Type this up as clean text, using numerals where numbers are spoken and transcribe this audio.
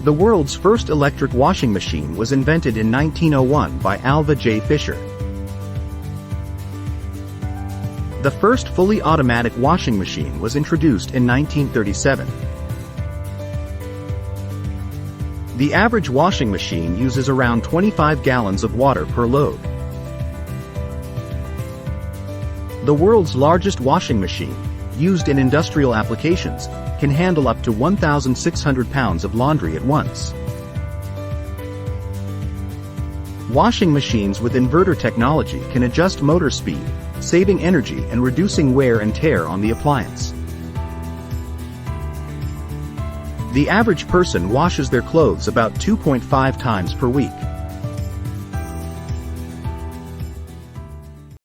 The world's first electric washing machine was invented in 1901 by Alva J. Fisher. The first fully automatic washing machine was introduced in 1937. The average washing machine uses around 25 gallons of water per load. The world's largest washing machine, used in industrial applications, can handle up to 1,600 pounds of laundry at once. Washing machines with inverter technology can adjust motor speed, saving energy and reducing wear and tear on the appliance. The average person washes their clothes about 2.5 times per week.